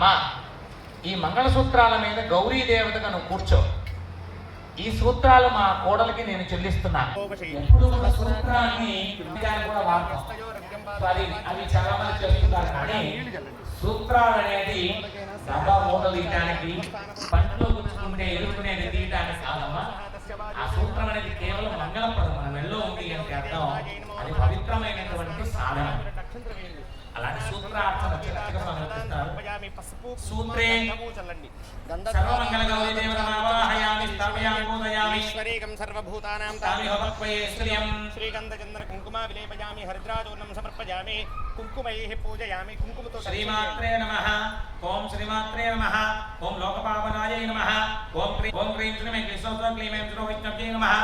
అమ్మా ఈ మంగళసూత్రాల మీద గౌరీ దేవతగా నువ్వు కూర్చో. ఈ సూత్రాలు మా కోడలికి నేను చెల్లిస్తున్నాను. ఎప్పుడు ఒక సూత్రాన్ని కూడా వాడతాం. అవి చాలా మంది చేస్తున్నారు, కానీ సూత్రాలు అనేది డబ్బా మూటలు తీయడానికి, పంటలో కూర్చుంటే ఎదుర్కొనేది తీయడానికి కాదమ్మా. ఆ సూత్రం అనేది కేవలం మంగళపదం, మన మెళ్ళో ఉంది అంటే అర్థం అది పవిత్రమైనటువంటి సాధన. అలాంటి సూత్రార్థం చక్కగా సమర్పిస్తారు. సూత్రే సర్వమంగళ గౌరీ దేవతావాహయామి స్థాపయామి పూజయామి ఈశ్వరీకం సర్వభూతానాం తామిహోపక్వయే శ్రియం శ్రీగంధ చంద్ర కుంకుమ విలేపయామి హరిద్రాచూర్ణం సమర్పయామి కుంకుమైః పూజయామి కుంకుమతో శ్రీమాత్రే నమః. ఓం శ్రీమాత్రే నమః. ఓం లోకపావనాయై నమః. ఓం క్రీం శ్రీం క్లీశోతో క్లీమేం శ్రీ విష్ణువే నమః.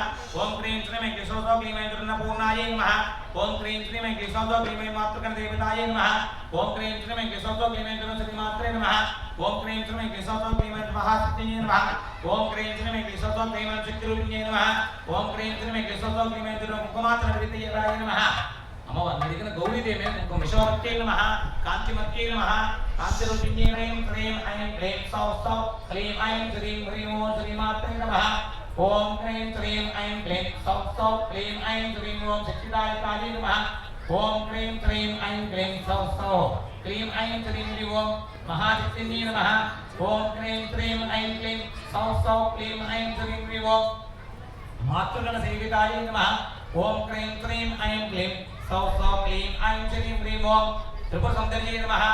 ఓం క్రీం శ్రీం క్లీశోతో క్లీమేం శ్రీర్ణపూర్ణాయై నమః. ఓం క్రీం శ్రీం క్లీశోతో క్లీమేం మాతృగణ దేవతాయై నమః. ఓం క్రీం శ్రీం క్లీశోతో క్లీమేం శ్రీమాత్రే నమః. ఓం క్రీం శ్రీం క్లీశోతో క్లీమేం మహాశక్తియే నమః. ఓం క్రీం శ్రీం క్లీశోతో క్లీమేం శక్తిరూపిణ్యే నమః. ఓం క్రీం శ్రీం క్లీశోతో క్లీమేం కుంకుమాత్ర విద్యయాయ నమః. అమ్మవారిని అడిగిన గౌరీదేవి కుంకుమ విశ్వవత్యై నమః. కాంతిమత్యై నమః. కాంతిరూపిణ్యై హ్రీం హ్రీం ఐం క్లీం సౌ సౌ క్లీం ఐం శ్రీం హ్రీం ఓం శ్రీమాత్రే నమః. ఓం క్లీం శ్రీం ఐం క్లీం సౌ సౌ క్లీం ఐం శ్రీం ఓం శక్తిదాయకాయై నమః. ఓం క్లీం శ్రీం ఐం క్లీం సౌ సౌ క్లీం ఐం శ్రీం హ్రీం ఓం మహాశక్తిన్యై నమః. ఓం క్లీం శ్రీం ఐం క్లీం సౌ సౌ క్లీం ఐం శ్రీం హ్రీం ఓం మాతృగణ సేవితాయై నమః. ఓం క్లీం శ్రీం ఐం క్లీం సౌ సౌ క్లీం ఐం శ్రీం హ్రీం ఓం త్రిపుర సౌందర్యై నమః.